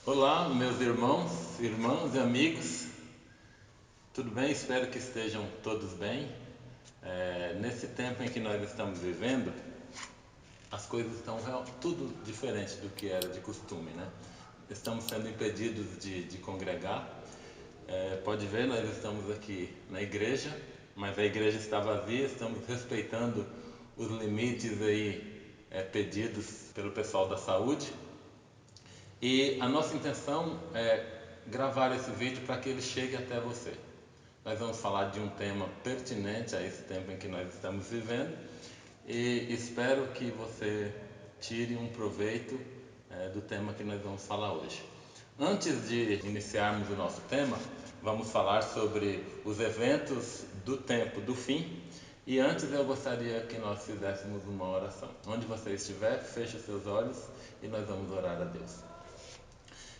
Olá, meus irmãos, irmãs e amigos, tudo bem? Espero que estejam todos bem. Nesse tempo em que nós estamos vivendo, as coisas estão tudo diferente do que era de costume, né? Estamos sendo impedidos de congregar. Pode ver, nós estamos aqui na igreja, mas a igreja está vazia, estamos respeitando os limites aí pedidos pelo pessoal da saúde. E a nossa intenção é gravar esse vídeo para que ele chegue até você. Nós vamos falar de um tema pertinente a esse tempo em que nós estamos vivendo e espero que você tire um proveito do tema que nós vamos falar hoje. Antes de iniciarmos o nosso tema, vamos falar sobre os eventos do tempo do fim. E antes eu gostaria que nós fizéssemos uma oração. Onde você estiver, feche os seus olhos e nós vamos orar a Deus.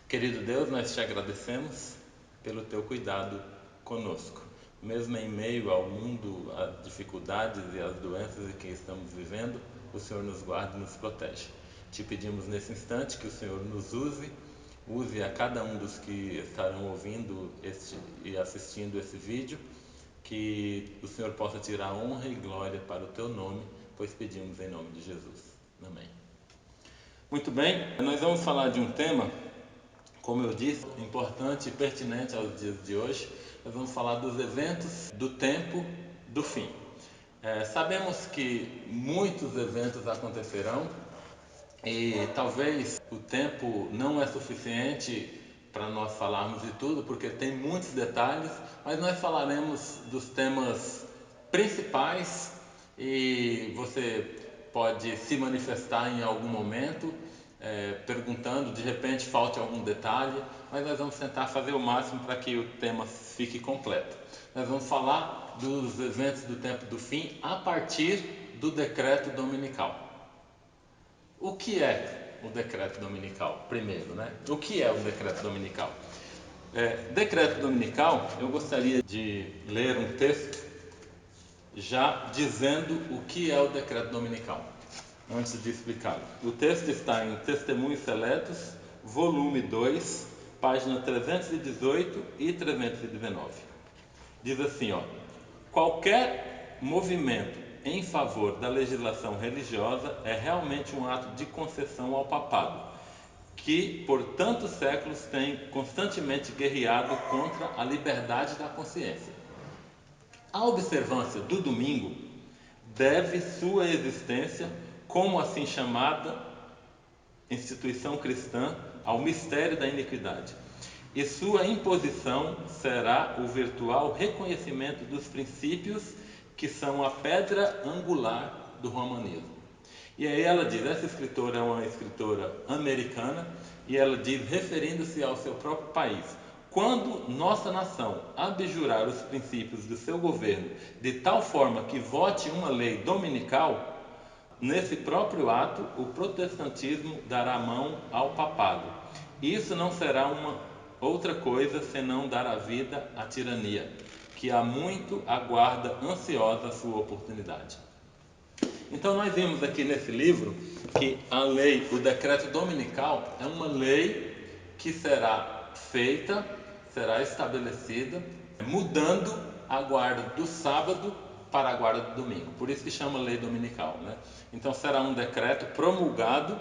Querido Deus, nós te agradecemos pelo teu cuidado conosco. Mesmo em meio ao mundo, às dificuldades e às doenças em que estamos vivendo, o Senhor nos guarda e nos protege. Te pedimos nesse instante que o Senhor nos use a cada um dos que estarão ouvindo e assistindo esse vídeo, que o Senhor possa tirar honra e glória para o teu nome, pois pedimos em nome de Jesus. Amém. Muito bem, nós vamos falar de um tema, como eu disse, importante e pertinente aos dias de hoje. Nós vamos falar dos eventos do tempo do fim. Sabemos que muitos eventos acontecerão e talvez o tempo não é suficiente para nós falarmos de tudo, porque tem muitos detalhes, mas nós falaremos dos temas principais e você pode se manifestar em algum momento, perguntando, de repente falte algum detalhe, mas nós vamos tentar fazer o máximo para que o tema fique completo. Nós vamos falar dos eventos do tempo do fim a partir do decreto dominical. O que é o decreto dominical? Primeiro, né? O que é o decreto dominical? Decreto dominical, eu gostaria de ler um texto já dizendo o que é o decreto dominical, antes de explicá-lo. O texto está em Testemunhos Seletos, volume 2, página 318 e 319. Diz assim, ó: qualquer movimento em favor da legislação religiosa é realmente um ato de concessão ao papado, que por tantos séculos tem constantemente guerreado contra a liberdade da consciência. A observância do domingo deve sua existência, como assim chamada instituição cristã, ao mistério da iniquidade, e sua imposição será o virtual reconhecimento dos princípios que são a pedra angular do romanismo. E aí ela diz, essa escritora é uma escritora americana, e ela diz, referindo-se ao seu próprio país: quando nossa nação abjurar os princípios do seu governo de tal forma que vote uma lei dominical, nesse próprio ato o protestantismo dará mão ao papado. Isso não será uma outra coisa senão dar a vida à tirania, que há muito aguarda ansiosa a sua oportunidade. Então nós vimos aqui nesse livro que a lei, o decreto dominical, é uma lei que será feita, será estabelecida, mudando a guarda do sábado para a guarda do domingo. Por isso que chama lei dominical, né? Então será um decreto promulgado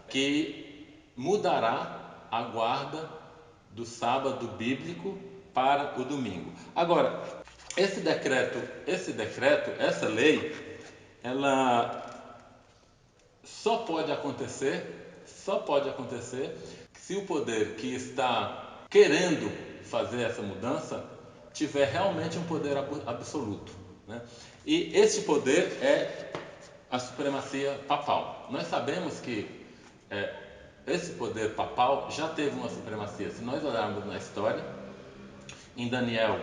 que mudará a guarda do sábado bíblico para o domingo. Agora, essa lei, ela só pode acontecer se o poder que está querendo fazer essa mudança tiver realmente um poder absoluto, né? E esse poder é a supremacia papal. Nós sabemos que esse poder papal já teve uma supremacia. Se nós olharmos na história, em Daniel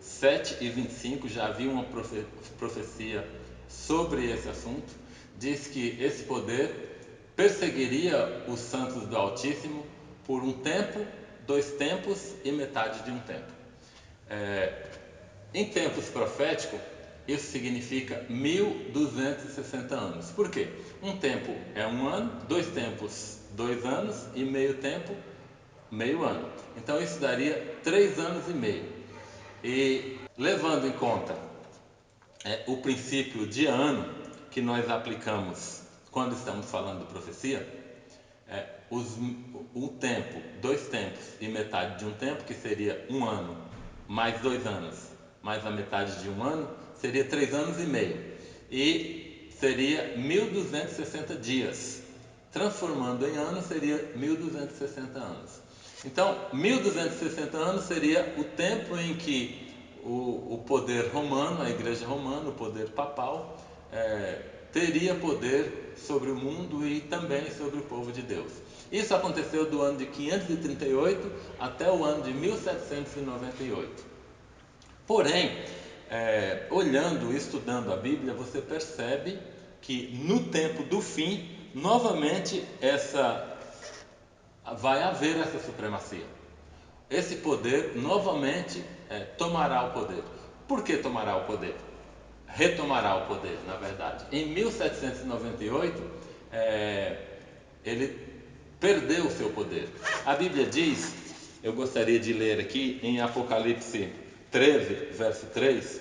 7:25 já havia uma profecia sobre esse assunto. Diz que esse poder perseguiria os santos do Altíssimo por um tempo, 2 tempos e metade de um tempo. Em tempos proféticos, isso significa 1260 anos. Por quê? Um tempo é um ano, 2 tempos, 2 anos, e meio tempo meio ano. Então isso daria 3 anos e meio. E levando em conta o princípio de ano que nós aplicamos quando estamos falando de profecia, é, os, um tempo, 2 tempos e metade de um tempo, que seria um ano, mais 2 anos, mais a metade de um ano, seria 3 anos e meio. E seria 1260 dias. Transformando em anos, seria 1260 anos. Então, 1260 anos seria o tempo em que o poder romano, a igreja romana, o poder papal, teria poder sobre o mundo e também sobre o povo de Deus. Isso aconteceu do ano de 538 até o ano de 1798. Porém, olhando e estudando a Bíblia, você percebe que no tempo do fim, novamente vai haver essa supremacia. Esse poder novamente tomará o poder. Por que tomará o poder? Retomará o poder, na verdade. Em 1798, ele perdeu o seu poder. A Bíblia diz, eu gostaria de ler aqui em Apocalipse 13, verso 3.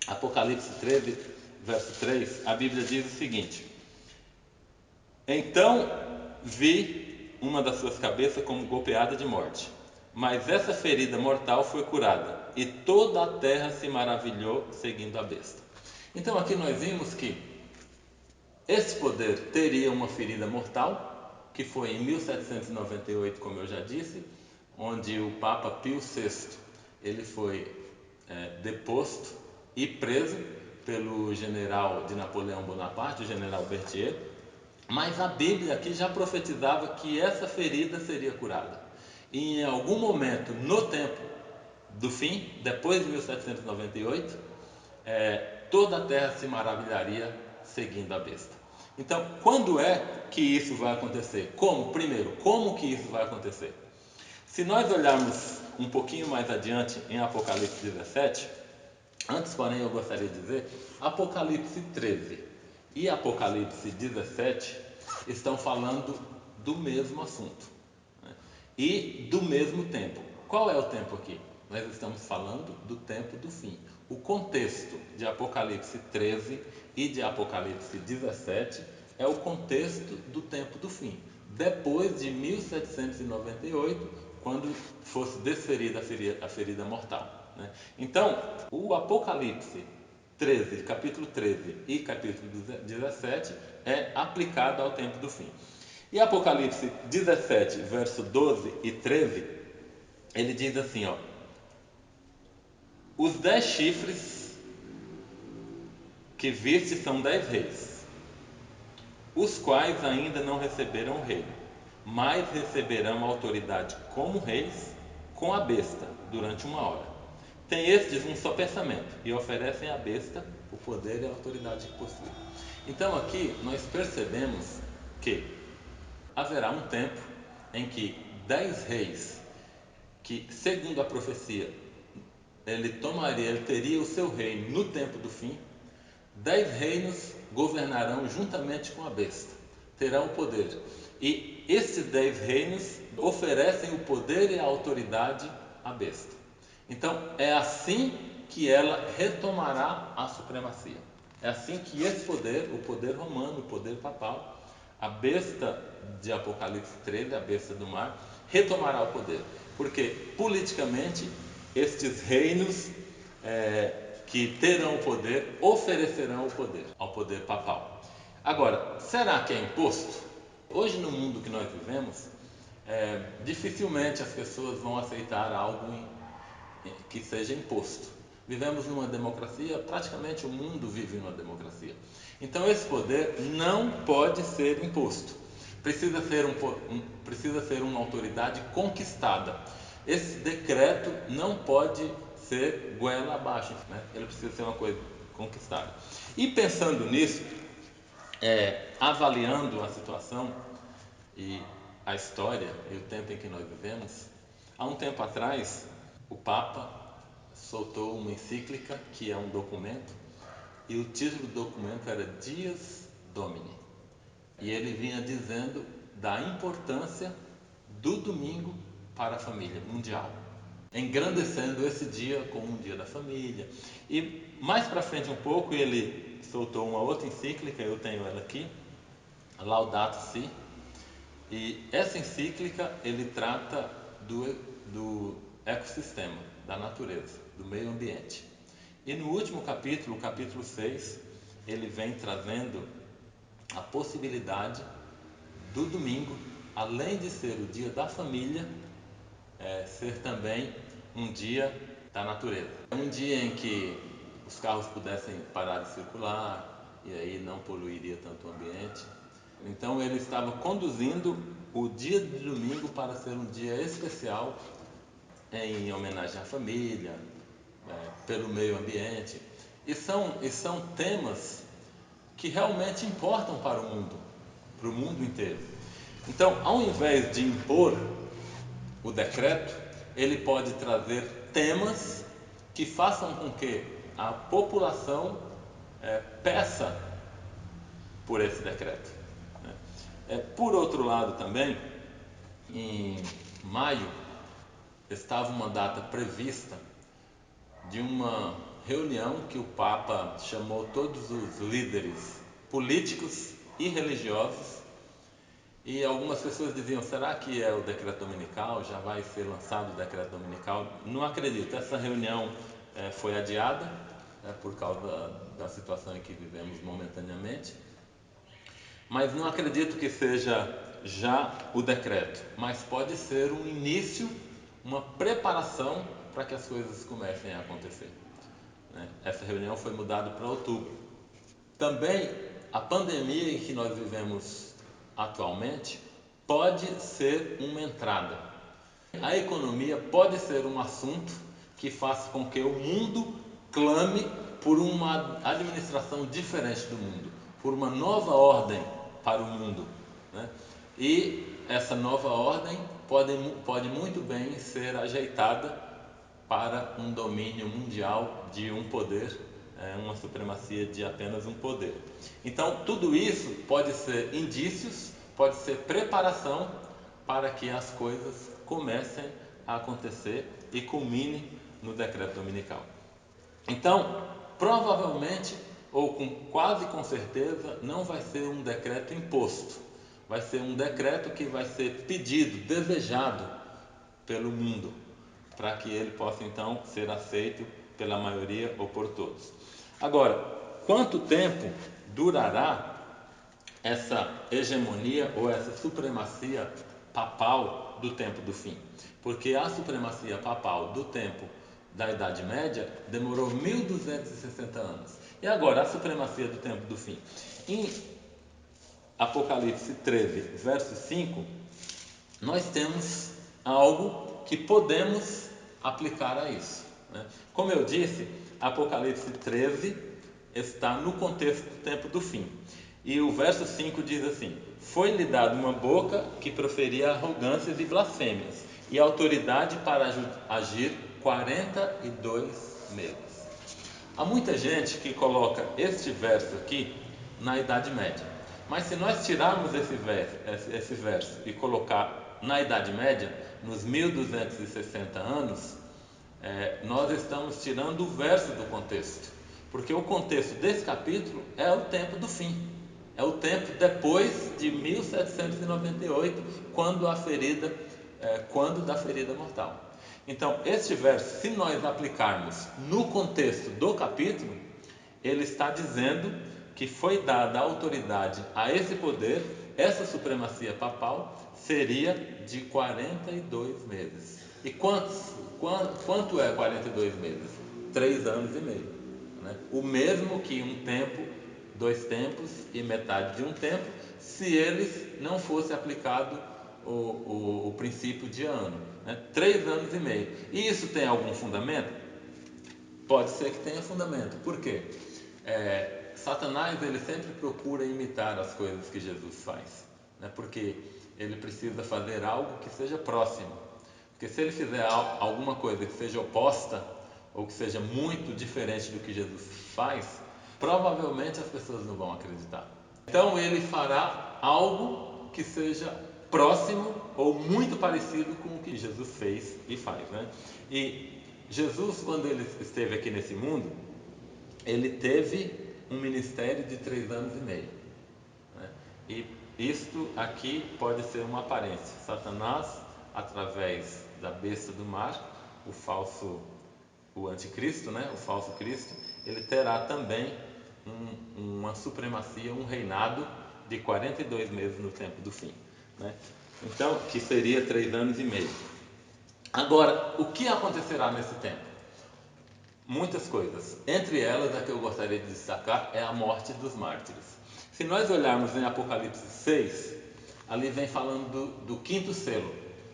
Apocalipse 13, verso 3, a Bíblia diz o seguinte: então vi uma das suas cabeças como golpeada de morte, mas essa ferida mortal foi curada, e toda a terra se maravilhou seguindo a besta. Então aqui nós vimos que esse poder teria uma ferida mortal, que foi em 1798, como eu já disse, onde o Papa Pio VI ele foi deposto e preso pelo general de Napoleão Bonaparte, o general Berthier. Mas a Bíblia aqui já profetizava que essa ferida seria curada. E em algum momento, no tempo do fim, depois de 1798, toda a terra se maravilharia seguindo a besta. Então, quando é que isso vai acontecer? Como? Primeiro, como que isso vai acontecer? Se nós olharmos um pouquinho mais adiante em Apocalipse 17, antes, porém, eu gostaria de dizer, Apocalipse 13 e Apocalipse 17 estão falando do mesmo assunto, né? E do mesmo tempo. Qual é o tempo aqui? Nós estamos falando do tempo do fim. O contexto de Apocalipse 13 e de Apocalipse 17 é o contexto do tempo do fim, depois de 1798, quando fosse desferida a ferida mortal, né? Então, o Apocalipse 13, capítulo 13 e capítulo 17 é aplicado ao tempo do fim. E Apocalipse 17, verso 12 e 13, ele diz assim, ó: os 10 chifres que viste são 10 reis, os quais ainda não receberam o reino, mas receberão autoridade como reis com a besta durante 1 hora. Tem estes um só pensamento e oferecem à besta o poder e a autoridade que possui. Então aqui nós percebemos que haverá um tempo em que 10 reis, que segundo a profecia ele teria o seu reino no tempo do fim, 10 reinos governarão juntamente com a besta, terão o poder. E esses 10 reinos oferecem o poder e a autoridade à besta. Então é assim que ela retomará a supremacia. É assim que esse poder, o poder romano, o poder papal, a besta de Apocalipse 13, a besta do mar, retomará o poder. Porque politicamente estes reinos que terão o poder oferecerão o poder ao poder papal. Agora, será que é imposto? Hoje no mundo que nós vivemos, dificilmente as pessoas vão aceitar algo que seja imposto. Vivemos numa democracia, praticamente o mundo vive numa democracia. Então esse poder não pode ser imposto. Precisa ser uma autoridade conquistada. Esse decreto não pode ser goela abaixo, né? Ele precisa ser uma coisa conquistada. E pensando nisso, avaliando a situação e a história e o tempo em que nós vivemos, há um tempo atrás, o Papa soltou uma encíclica, que é um documento, e o título do documento era Dies Domini. E ele vinha dizendo da importância do domingo para a família mundial, engrandecendo esse dia como um dia da família. E mais para frente um pouco ele soltou uma outra encíclica, eu tenho ela aqui, Laudato Si, e essa encíclica ele trata do ecossistema, da natureza, do meio ambiente. E no último capítulo, o capítulo 6, ele vem trazendo a possibilidade do domingo, além de ser o dia da família, ser também um dia da natureza. É um dia em que os carros pudessem parar de circular e aí não poluiria tanto o ambiente. Então ele estava conduzindo o dia de domingo para ser um dia especial em homenagem à família, pelo meio ambiente. E são temas que realmente importam para o mundo inteiro. Então, ao invés de impor o decreto, ele pode trazer temas que façam com que a população peça por esse decreto. Por outro lado também, em maio, estava uma data prevista de uma reunião que o Papa chamou todos os líderes políticos e religiosos, e algumas pessoas diziam, será que é o decreto dominical? Já vai ser lançado o decreto dominical? Não acredito, essa reunião foi adiada por causa da situação em que vivemos momentaneamente, mas não acredito que seja já o decreto, mas pode ser um início, uma preparação para que as coisas comecem a acontecer. Essa reunião foi mudada para outubro. Também a pandemia em que nós vivemos atualmente pode ser uma entrada. A economia pode ser um assunto que faça com que o mundo clame por uma administração diferente do mundo, por uma nova ordem para o mundo, E essa nova ordem pode muito bem ser ajeitada para um domínio mundial de um poder, uma supremacia de apenas um poder. Então, tudo isso pode ser indícios, pode ser preparação para que as coisas comecem a acontecer e culmine no decreto dominical. Então, provavelmente, ou quase com certeza, não vai ser um decreto imposto, vai ser um decreto que vai ser pedido, desejado pelo mundo, para que ele possa então ser aceito pela maioria ou por todos. Agora, quanto tempo durará essa hegemonia ou essa supremacia papal do tempo do fim? Porque a supremacia papal do tempo da Idade Média demorou 1260 anos. E agora a supremacia do tempo do fim? Em Apocalipse 13, verso 5, nós temos algo que podemos aplicar a isso. Como eu disse, Apocalipse 13 está no contexto do tempo do fim. E o verso 5 diz assim: foi-lhe dada uma boca que proferia arrogâncias e blasfêmias, e autoridade para agir 42 meses. Há muita gente que coloca este verso aqui na Idade Média. Mas se nós tirarmos esse verso e colocar na Idade Média, nos 1260 anos, nós estamos tirando o verso do contexto. Porque o contexto desse capítulo é o tempo do fim. É o tempo depois de 1798, quando da ferida mortal. Então, este verso, se nós aplicarmos no contexto do capítulo, ele está dizendo que foi dada autoridade a esse poder, essa supremacia papal seria de 42 meses. E quanto é 42 meses? 3 anos e meio. O mesmo que um tempo, 2 tempos e metade de um tempo, se eles não fosse aplicado o princípio de ano. 3 anos e meio. E isso tem algum fundamento? Pode ser que tenha fundamento. Por quê? Satanás ele sempre procura imitar as coisas que Jesus faz, porque ele precisa fazer algo que seja próximo. Porque se ele fizer alguma coisa que seja oposta ou que seja muito diferente do que Jesus faz, provavelmente as pessoas não vão acreditar. Então ele fará algo que seja próximo ou muito parecido com o que Jesus fez e faz, né? E Jesus, quando ele esteve aqui nesse mundo, ele teve um ministério de 3 anos e meio, né? E isto aqui pode ser uma aparência. Satanás, através da besta do mar, o anticristo, né? O falso Cristo, ele terá também uma supremacia, um reinado de 42 meses no tempo do fim, né? Então, que seria 3 anos e meio. Agora, o que acontecerá nesse tempo? Muitas coisas. Entre elas, a que eu gostaria de destacar é a morte dos mártires. Se nós olharmos em Apocalipse 6, ali vem falando do quinto selo.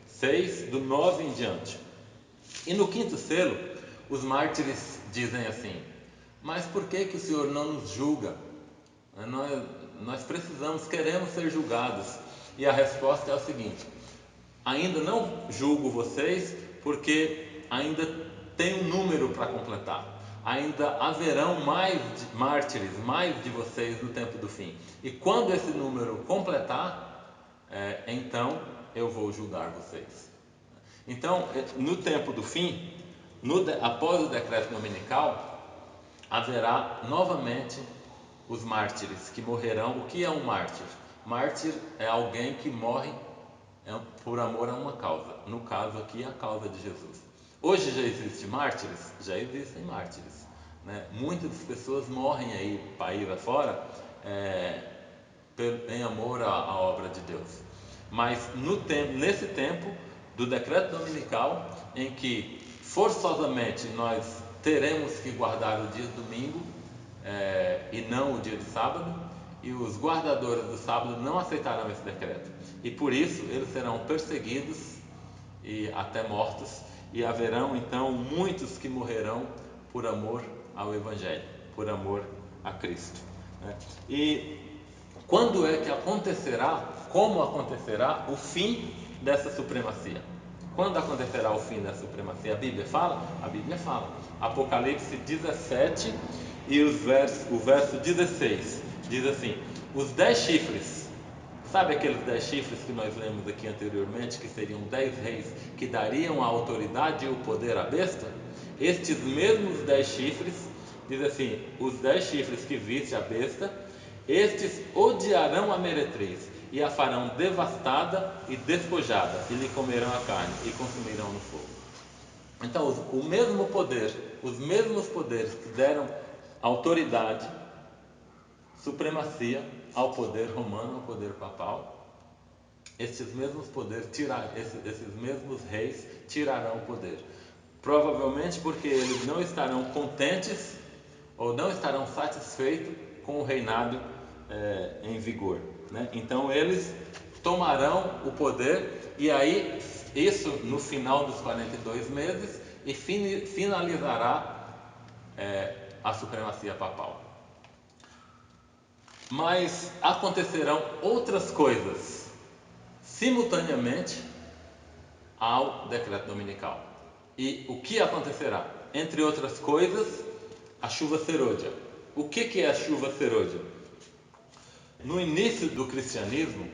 6, do 9 em diante. E no quinto selo, os mártires dizem assim: mas por que o Senhor não nos julga? Nós queremos ser julgados. E a resposta é o seguinte: ainda não julgo vocês, porque ainda tem um número para completar. Ainda haverão mais mártires, mais de vocês no tempo do fim. E quando esse número completar, então eu vou julgar vocês. Então, no tempo do fim, após o decreto dominical, haverá novamente os mártires que morrerão. O que é um mártir? Mártir é alguém que morre por amor a uma causa. No caso aqui, a causa de Jesus. Hoje já existem mártires? Já existem mártires, né? Muitas pessoas morrem aí, país afora, em amor à obra de Deus. Mas nesse tempo do decreto dominical, em que forçosamente nós teremos que guardar o dia de domingo e não o dia de sábado, e os guardadores do sábado não aceitarão esse decreto, e por isso eles serão perseguidos e até mortos, e haverão então muitos que morrerão por amor ao Evangelho, por amor a Cristo, né? E quando é que acontecerá, como acontecerá o fim dessa supremacia? Quando acontecerá o fim dessa supremacia? A Bíblia fala? A Bíblia fala. Apocalipse 17 e o verso 16 diz assim: os 10 chifres, sabe aqueles 10 chifres que nós lemos aqui anteriormente, que seriam 10 reis que dariam a autoridade e o poder à besta? Estes mesmos 10 chifres, diz assim: os 10 chifres que viste a besta, estes odiarão a meretriz e a farão devastada e despojada, e lhe comerão a carne e consumirão no fogo. Então, o mesmo poder, os mesmos poderes que deram autoridade, supremacia ao poder romano, ao poder papal, esses mesmos poderes esses mesmos reis tirarão o poder. Provavelmente porque eles não estarão contentes ou não estarão satisfeitos com o reinado em vigor, né? Então eles tomarão o poder, e aí isso no final dos 42 meses, e finalizará a supremacia papal. Mas acontecerão outras coisas simultaneamente ao decreto dominical. E o que acontecerá? Entre outras coisas, a chuva serôdia. O que é a chuva serôdia? No início do cristianismo,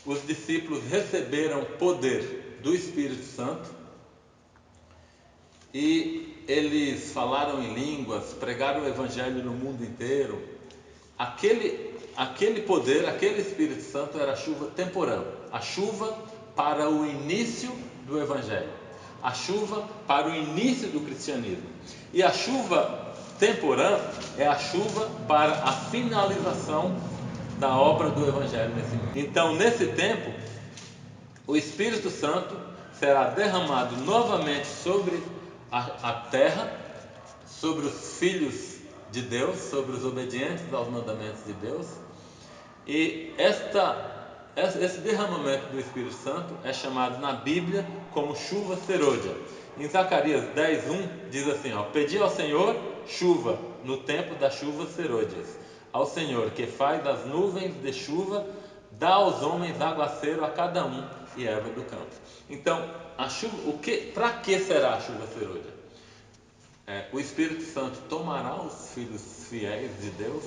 os discípulos receberam poder do Espírito Santo e eles falaram em línguas, pregaram o Evangelho no mundo inteiro. Aquele poder, aquele Espírito Santo era a chuva temporã, a chuva para o início do Evangelho, a chuva para o início do cristianismo. E a chuva temporã é a chuva para a finalização da obra do Evangelho nesse mundo. Então, nesse tempo, o Espírito Santo será derramado novamente sobre a terra, sobre os filhos de Deus, sobre os obedientes aos mandamentos de Deus. E esse derramamento do Espírito Santo é chamado na Bíblia como chuva serôdia. Em Zacarias 10:1 diz assim: pedi ao Senhor chuva no tempo das chuvas serôdias, ao Senhor que faz das nuvens de chuva, dá aos homens aguaceiro a cada um e erva do campo. Então, a chuva, para que será a chuva serôdia? O Espírito Santo tomará os filhos fiéis de Deus,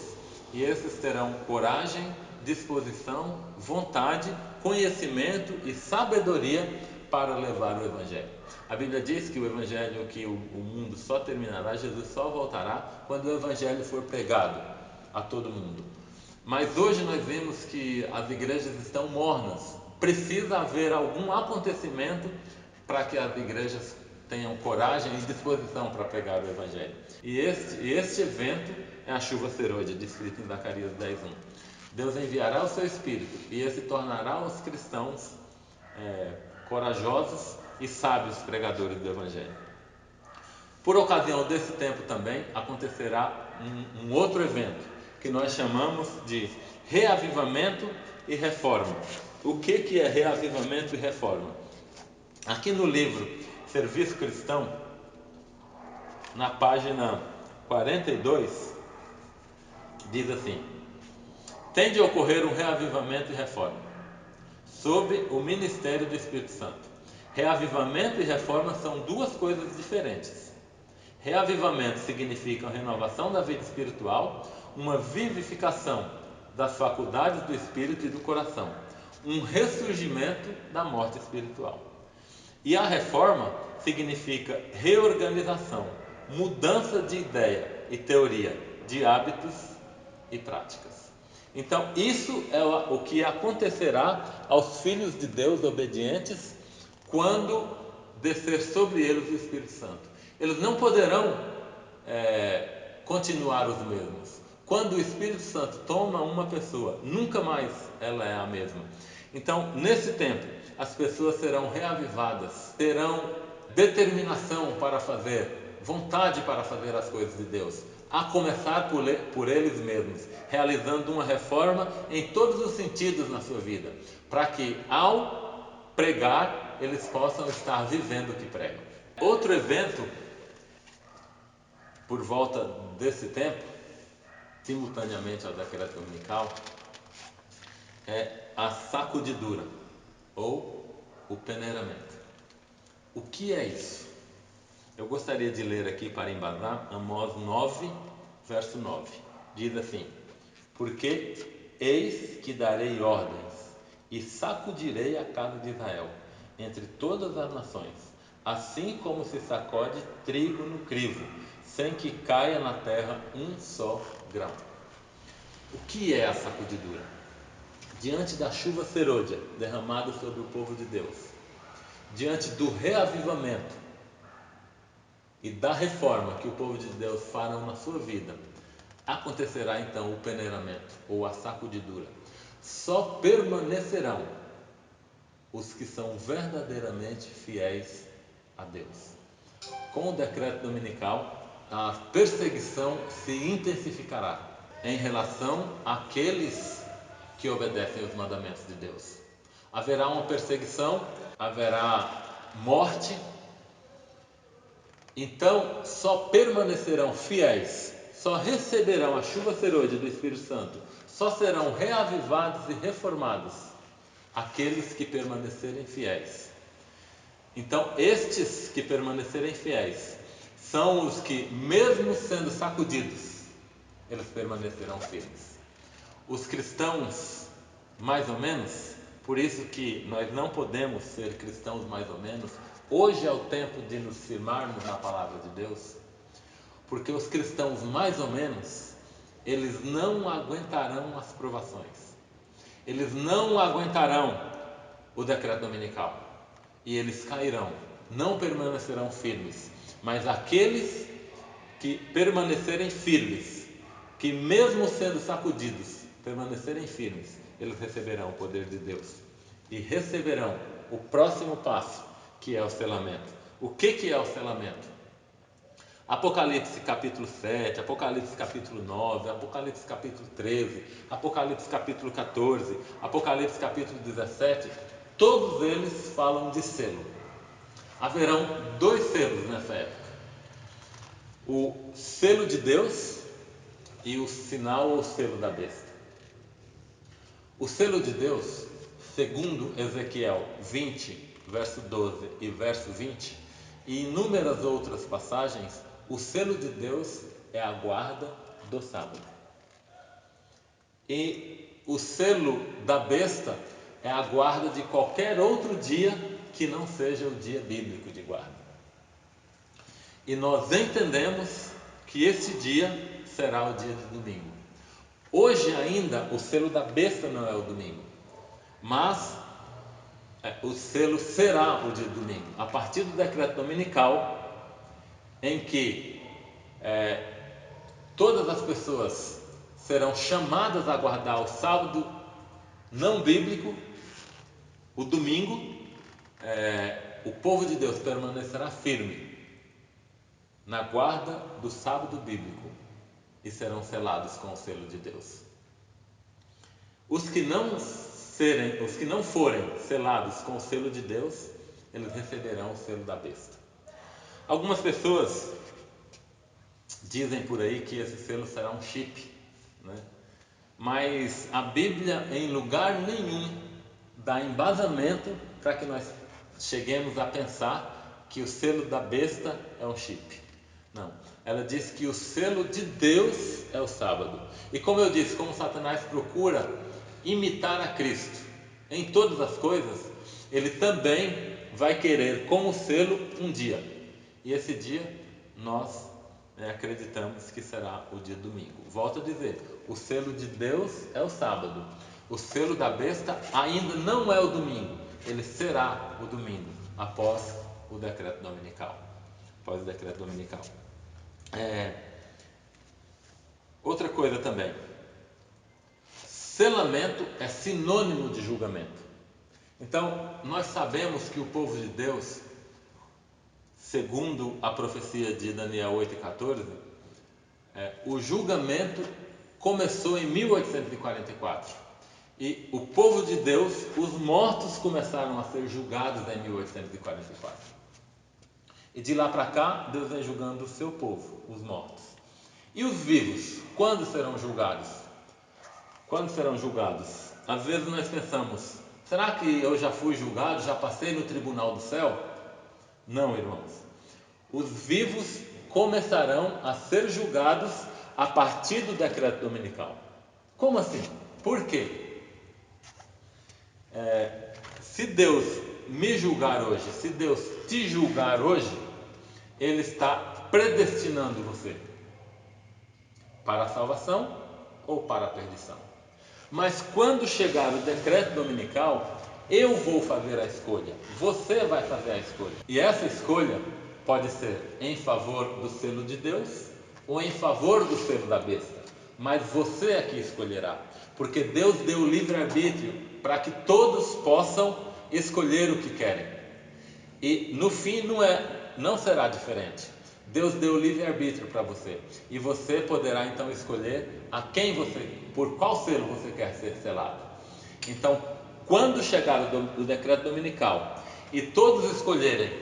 e esses terão coragem, disposição, vontade conhecimento e sabedoria para levar o Evangelho. A Bíblia diz que o Evangelho, que o mundo só terminará, Jesus só voltará quando o Evangelho for pregado a todo mundo. Mas hoje nós vemos que as igrejas estão mornas. Precisa haver algum acontecimento para que as igrejas tenham coragem e disposição para pregar o Evangelho. E este evento é a chuva serôdia, descrito em Zacarias 10:1. Deus enviará o seu Espírito e esse tornará os cristãos corajosos e sábios pregadores do Evangelho. Por ocasião desse tempo também acontecerá um outro evento que nós chamamos de reavivamento e reforma. O que é reavivamento e reforma? Aqui no livro Serviço Cristão, na página 42, diz assim: tem de ocorrer um reavivamento e reforma sob o ministério do Espírito Santo. Reavivamento e reforma são duas coisas diferentes. Reavivamento significa a renovação da vida espiritual, uma vivificação das faculdades do espírito e do coração, um ressurgimento da morte espiritual. E a reforma significa reorganização, mudança de ideia e teoria, de hábitos e práticas. Então, isso é o que acontecerá aos filhos de Deus obedientes quando descer sobre eles o Espírito Santo. Eles não poderão continuar os mesmos. Quando o Espírito Santo toma uma pessoa, nunca mais ela é a mesma. Então, nesse tempo, as pessoas serão reavivadas, terão determinação para fazer, vontade para fazer as coisas de Deus, a começar por eles mesmos, realizando uma reforma em todos os sentidos na sua vida, para que ao pregar, eles possam estar vivendo o que pregam. Outro evento, por volta desse tempo, simultaneamente ao decreto dominical, é a sacudidura, ou o peneiramento. O que é isso? Eu gostaria de ler aqui para embasar Amós 9, verso 9. Diz assim: porque eis que darei ordens e sacudirei a casa de Israel entre todas as nações, assim como se sacode trigo no crivo, sem que caia na terra um só grão. O que é a sacudidura? Diante da chuva serôdia derramada sobre o povo de Deus, diante do reavivamento e da reforma que o povo de Deus farão na sua vida, acontecerá então o peneiramento ou a sacudidura. Só permanecerão os que são verdadeiramente fiéis a Deus. Com o decreto dominical, a perseguição se intensificará em relação àqueles que obedecem aos mandamentos de Deus. Haverá uma perseguição, haverá morte. Então, só permanecerão fiéis, só receberão a chuva serôdia do Espírito Santo, só serão reavivados e reformados aqueles que permanecerem fiéis. Então, estes que permanecerem fiéis são os que, mesmo sendo sacudidos, eles permanecerão firmes. Os cristãos, mais ou menos, por isso que nós não podemos ser cristãos mais ou menos. Hoje é o tempo de nos firmarmos na palavra de Deus, porque os cristãos mais ou menos, eles não aguentarão as provações, eles não aguentarão o decreto dominical e eles cairão, não permanecerão firmes. Mas aqueles que permanecerem firmes, que mesmo sendo sacudidos, permanecerem firmes, eles receberão o poder de Deus e receberão o próximo passo, que é o selamento. O que é o selamento? Apocalipse capítulo 7, Apocalipse capítulo 9, Apocalipse capítulo 13, Apocalipse capítulo 14, Apocalipse capítulo 17, todos eles falam de selo. Haverão dois selos nessa época: o selo de Deus e o sinal ou selo da besta. O selo de Deus, segundo Ezequiel 20, verso 12 e verso 20, e inúmeras outras passagens, o selo de Deus é a guarda do sábado. E o selo da besta é a guarda de qualquer outro dia que não seja o dia bíblico de guarda. E nós entendemos que esse dia será o dia de domingo. Hoje ainda o selo da besta não é o domingo, mas o selo será o dia de domingo, a partir do decreto dominical, em que todas as pessoas serão chamadas a guardar o sábado não bíblico, o domingo. O povo de Deus permanecerá firme na guarda do sábado bíblico e serão selados com o selo de Deus. Os que não forem selados com o selo de Deus, eles receberão o selo da besta. Algumas pessoas dizem por aí que esse selo será um chip, né? Mas a Bíblia em lugar nenhum dá embasamento para que nós cheguemos a pensar que o selo da besta é um chip. Não, ela diz que o selo de Deus é o sábado. E como eu disse, como Satanás procura imitar a Cristo em todas as coisas, ele também vai querer como selo um dia. E esse dia nós acreditamos que será o dia domingo. Volto a dizer, o selo de Deus é o sábado. O selo da besta ainda não é o domingo. Ele será o domingo, após o decreto dominical. Após o decreto dominical. Outra coisa também. Selamento é sinônimo de julgamento. Então, nós sabemos que o povo de Deus, segundo a profecia de Daniel 8,14, o julgamento começou em 1844. E o povo de Deus, os mortos começaram a ser julgados em 1844. E de lá para cá, Deus vem julgando o seu povo, os mortos. E os vivos, quando serão julgados? Quando serão julgados? Às vezes nós pensamos, será que eu já fui julgado, já passei no tribunal do céu? Não, irmãos. Os vivos começarão a ser julgados a partir do decreto dominical. Como assim? Por quê? Se Deus me julgar hoje, se Deus te julgar hoje, Ele está predestinando você para a salvação ou para a perdição. Mas quando chegar o decreto dominical, eu vou fazer a escolha, você vai fazer a escolha. E essa escolha pode ser em favor do selo de Deus ou em favor do selo da besta. Mas você é que escolherá, porque Deus deu livre-arbítrio para que todos possam escolher o que querem. E no fim não será diferente. Deus deu livre-arbítrio para você. E você poderá então escolher por qual selo você quer ser selado. Então, quando chegar o decreto dominical e todos escolherem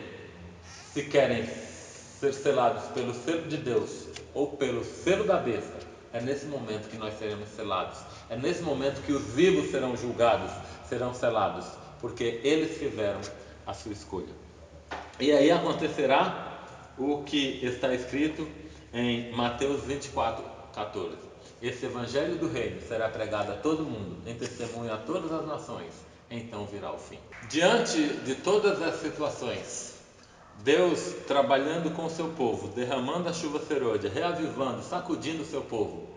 se querem ser selados pelo selo de Deus ou pelo selo da besta, é nesse momento que nós seremos selados. É nesse momento que os vivos serão julgados, serão selados, porque eles fizeram a sua escolha. E aí acontecerá o que está escrito em Mateus 24:14. Esse evangelho do reino será pregado a todo mundo, em testemunho a todas as nações, então virá o fim. Diante de todas as situações, Deus trabalhando com o seu povo, derramando a chuva serôdia, reavivando, sacudindo o seu povo,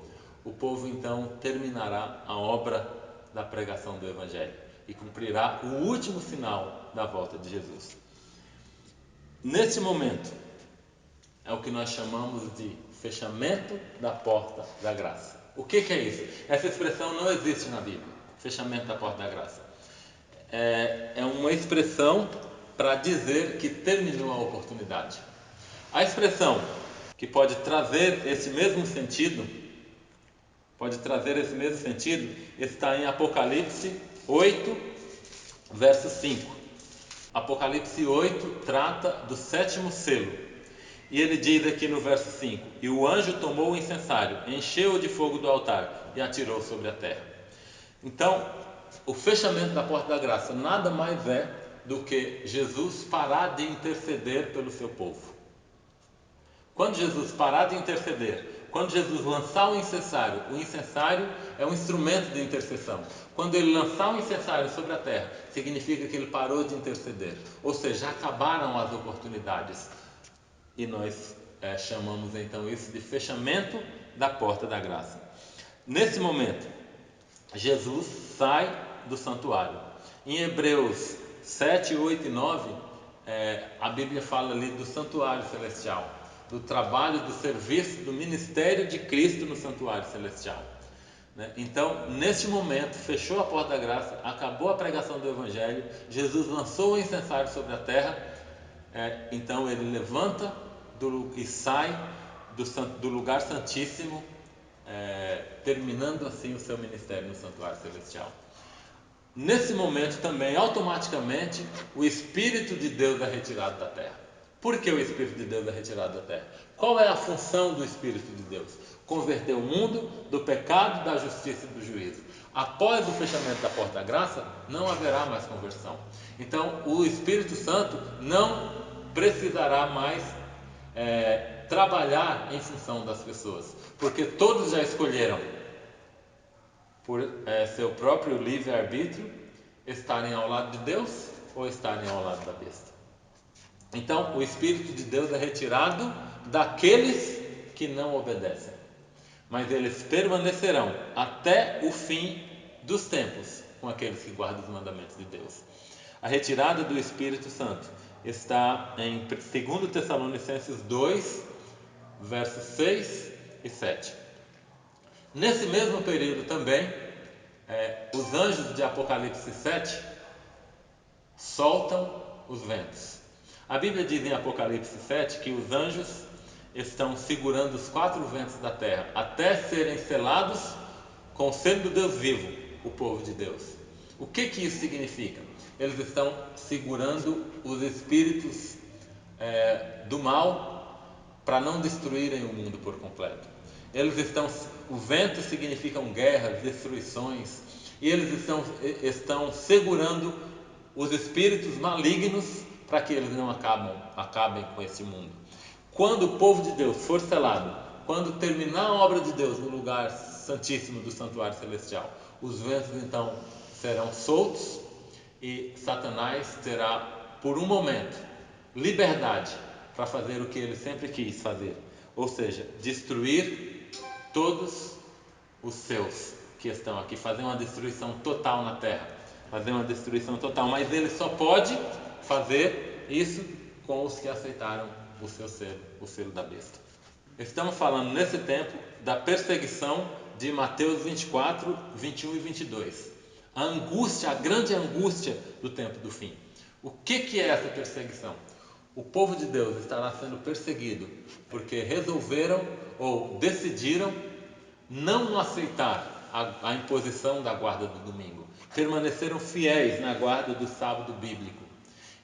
o povo então terminará a obra da pregação do evangelho e cumprirá o último sinal da volta de Jesus. Nesse momento, é o que nós chamamos de fechamento da porta da graça. O que é isso? Essa expressão não existe na Bíblia, fechamento da porta da graça. É uma expressão para dizer que terminou a oportunidade. A expressão que pode trazer esse mesmo sentido, está em Apocalipse 8, verso 5. Apocalipse 8 trata do sétimo selo. E ele diz aqui no verso 5: E o anjo tomou o incensário, encheu-o de fogo do altar e atirou sobre a terra. Então, o fechamento da porta da graça nada mais é do que Jesus parar de interceder pelo seu povo. Quando Jesus parar de interceder, quando Jesus lançar o incensário é um instrumento de intercessão. Quando ele lançar o incensário sobre a terra, significa que ele parou de interceder. Ou seja, acabaram as oportunidades. E nós chamamos então isso de fechamento da porta da graça. Nesse momento, Jesus sai do santuário. Em Hebreus 7, 8 e 9, a Bíblia fala ali do santuário celestial, do trabalho, do serviço, do ministério de Cristo no santuário celestial. Então, neste momento, fechou a porta da graça, acabou a pregação do Evangelho, Jesus lançou o incensário sobre a terra, então ele levanta e sai do lugar santíssimo, terminando assim o seu ministério no santuário celestial. Nesse momento também, automaticamente, o Espírito de Deus é retirado da terra. Por que o Espírito de Deus é retirado da terra? Qual é a função do Espírito de Deus? Converter o mundo do pecado, da justiça e do juízo. Após o fechamento da porta da graça, não haverá mais conversão. Então, o Espírito Santo não precisará mais trabalhar em função das pessoas, porque todos já escolheram, por seu próprio livre-arbítrio, estarem ao lado de Deus ou estarem ao lado da besta. Então, o Espírito de Deus é retirado daqueles que não obedecem, mas eles permanecerão até o fim dos tempos com aqueles que guardam os mandamentos de Deus. A retirada do Espírito Santo está em 2 Tessalonicenses 2, versos 6 e 7. Nesse mesmo período também, os anjos de Apocalipse 7 soltam os ventos. A Bíblia diz em Apocalipse 7 que os anjos estão segurando os 4 ventos da terra até serem selados com o selo do Deus vivo, o povo de Deus. O que isso significa? Eles estão segurando os espíritos do mal para não destruírem o mundo por completo. O vento significam guerras, destruições, e eles estão segurando os espíritos malignos para que eles não acabem com esse mundo. Quando o povo de Deus for selado, quando terminar a obra de Deus no lugar santíssimo do santuário celestial, os ventos então serão soltos e Satanás terá, por um momento, liberdade para fazer o que ele sempre quis fazer, ou seja, destruir todos os seus que estão aqui, fazer uma destruição total na terra, mas ele só pode fazer isso com os que aceitaram o seu selo, o selo da besta. Estamos falando nesse tempo da perseguição de Mateus 24, 21 e 22. A grande angústia do tempo do fim. O que é essa perseguição? O povo de Deus estará sendo perseguido porque resolveram ou decidiram não aceitar a imposição da guarda do domingo. Permaneceram fiéis na guarda do sábado bíblico.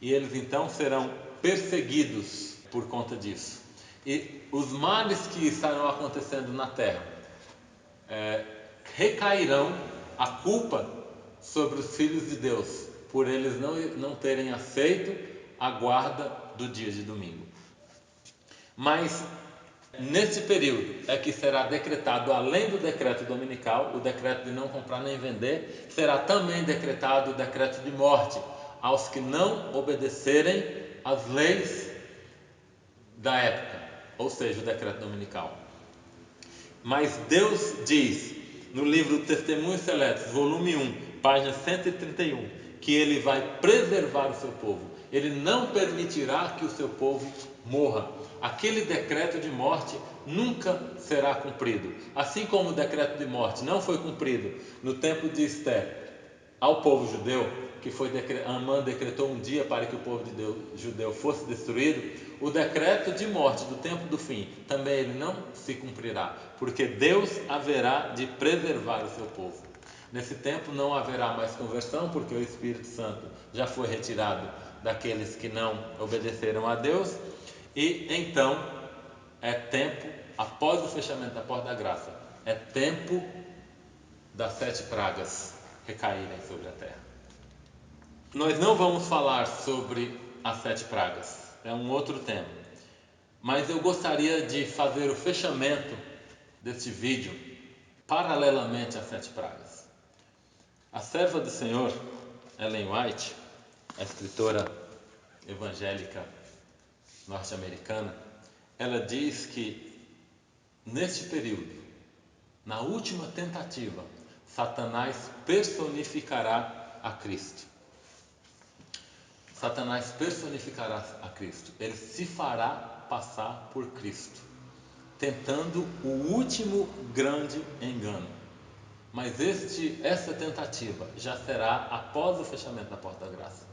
E eles então serão perseguidos por conta disso. E os males que estarão acontecendo na terra recairão a culpa sobre os filhos de Deus, por eles não terem aceito a guarda do dia de domingo. Mas nesse período é que será decretado, além do decreto dominical, o decreto de não comprar nem vender, será também decretado o decreto de morte aos que não obedecerem às leis da época, ou seja, o decreto dominical. Mas Deus diz no livro Testemunhos Seletos, volume 1, página 131, que Ele vai preservar o seu povo. Ele não permitirá que o seu povo morra. Aquele decreto de morte nunca será cumprido. Assim como o decreto de morte não foi cumprido no tempo de Esté ao povo judeu, que foi Amã decretou um dia para que o povo judeu fosse destruído, o decreto de morte do tempo do fim também ele não se cumprirá, porque Deus haverá de preservar o seu povo. Nesse tempo não haverá mais conversão, porque o Espírito Santo já foi retirado daqueles que não obedeceram a Deus, e então é tempo, após o fechamento da porta da graça, é tempo das 7 pragas recaírem sobre a terra. Nós não vamos falar sobre as 7 pragas, é um outro tema, mas eu gostaria de fazer o fechamento deste vídeo paralelamente às 7 pragas. A serva do Senhor, Ellen White, a escritora evangélica norte-americana, ela diz que neste período, na última tentativa, Satanás personificará a Cristo. Satanás personificará a Cristo. Ele se fará passar por Cristo, tentando o último grande engano. Mas essa tentativa já será após o fechamento da porta da graça.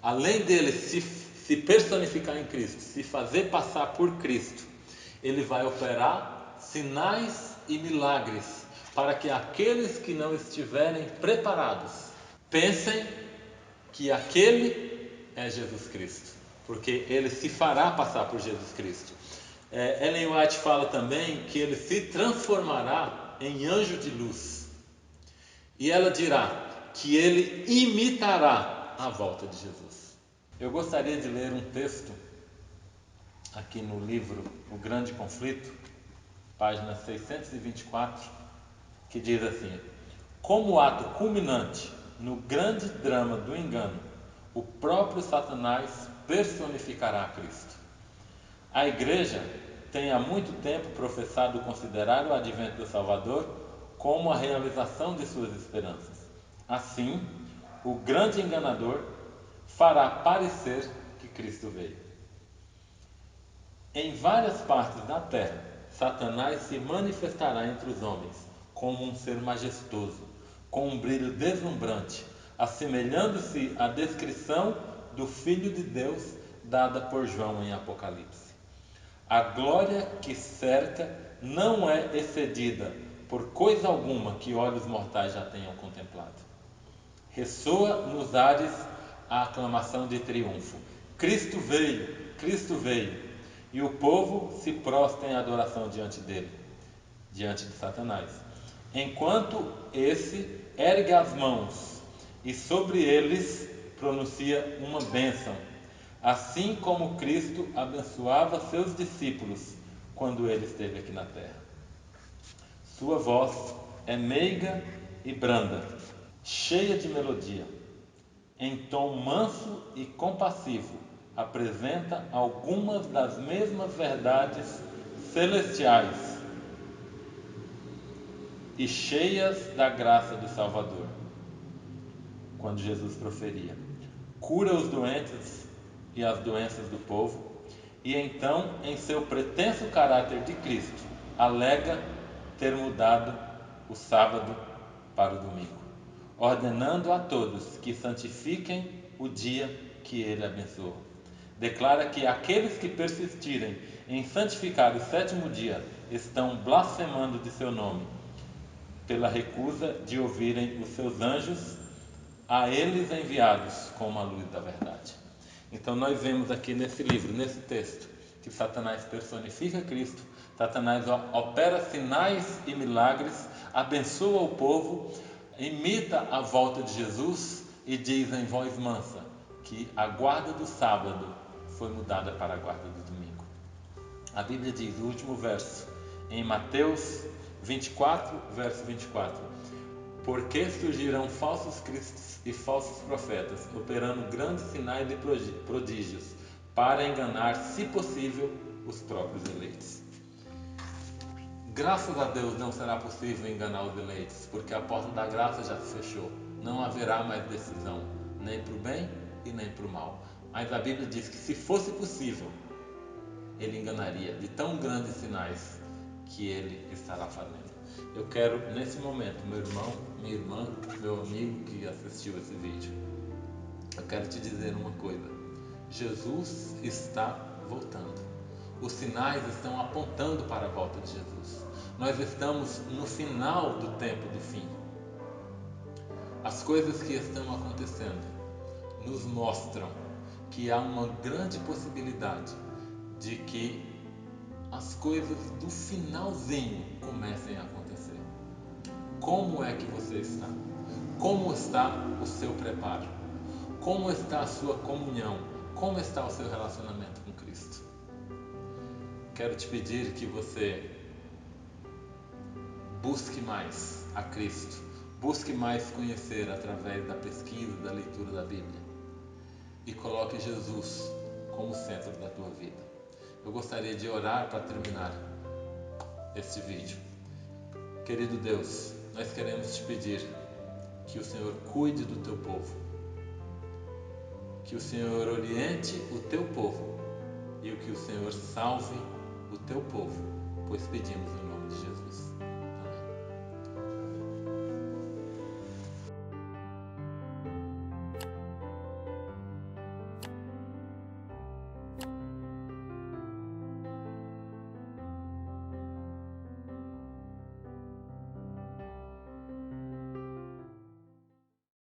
Além dele se personificar em Cristo, se fazer passar por Cristo, ele vai operar sinais e milagres para que aqueles que não estiverem preparados pensem que aquele é Jesus Cristo, porque ele se fará passar por Jesus Cristo. Ellen White fala também que ele se transformará em anjo de luz, e ela dirá que ele imitará a volta de Jesus. Eu gostaria de ler um texto aqui no livro O Grande Conflito, página 624, que diz assim: como ato culminante no grande drama do engano, o próprio Satanás personificará a Cristo. A Igreja tem há muito tempo professado considerar o advento do Salvador como a realização de suas esperanças. Assim, o grande enganador fará parecer que Cristo veio. Em várias partes da terra, Satanás se manifestará entre os homens como um ser majestoso, com um brilho deslumbrante, assemelhando-se à descrição do Filho de Deus dada por João em Apocalipse. A glória que cerca não é excedida por coisa alguma que olhos mortais já tenham contemplado. Ressoa nos ares a aclamação de triunfo: Cristo veio, Cristo veio, e o povo se prostra em adoração diante dele, diante de Satanás, enquanto esse ergue as mãos e sobre eles pronuncia uma bênção, assim como Cristo abençoava seus discípulos quando ele esteve aqui na terra. Sua voz é meiga e branda, cheia de melodia. Em tom manso e compassivo, apresenta algumas das mesmas verdades celestiais e cheias da graça do Salvador. Quando Jesus proferia: cura os doentes e as doenças do povo, e então, em seu pretenso caráter de Cristo, alega ter mudado o sábado para o domingo, ordenando a todos que santifiquem o dia que ele abençoou. Declara que aqueles que persistirem em santificar o sétimo dia estão blasfemando de seu nome, pela recusa de ouvirem os seus anjos, a eles enviados como a luz da verdade. Então nós vemos aqui nesse livro, nesse texto, que Satanás personifica Cristo, Satanás opera sinais e milagres, abençoa o povo, imita a volta de Jesus e diz em voz mansa que a guarda do sábado foi mudada para a guarda do domingo. A Bíblia diz, o último verso, em Mateus 24, verso 24: porque surgirão falsos cristos e falsos profetas, operando grandes sinais e prodígios, para enganar, se possível, os próprios eleitos. Graças a Deus não será possível enganar os eleitos, porque a porta da graça já se fechou. Não haverá mais decisão, nem para o bem e nem para o mal. Mas a Bíblia diz que se fosse possível, ele enganaria, de tão grandes sinais que ele estará fazendo. Eu quero, nesse momento, meu irmão, minha irmã, meu amigo que assistiu esse vídeo, eu quero te dizer uma coisa: Jesus está voltando. Os sinais estão apontando para a volta de Jesus. Nós estamos no final do tempo do fim. As coisas que estão acontecendo nos mostram que há uma grande possibilidade de que as coisas do finalzinho comecem a acontecer. Como é que você está? Como está o seu preparo? Como está a sua comunhão? Como está o seu relacionamento com Cristo? Quero te pedir que você busque mais a Cristo, busque mais conhecer através da pesquisa, da leitura da Bíblia e coloque Jesus como centro da tua vida. Eu gostaria de orar para terminar este vídeo. Querido Deus, nós queremos te pedir que o Senhor cuide do teu povo, que o Senhor oriente o teu povo e que o Senhor salve o teu povo, pois pedimos em nome de Jesus.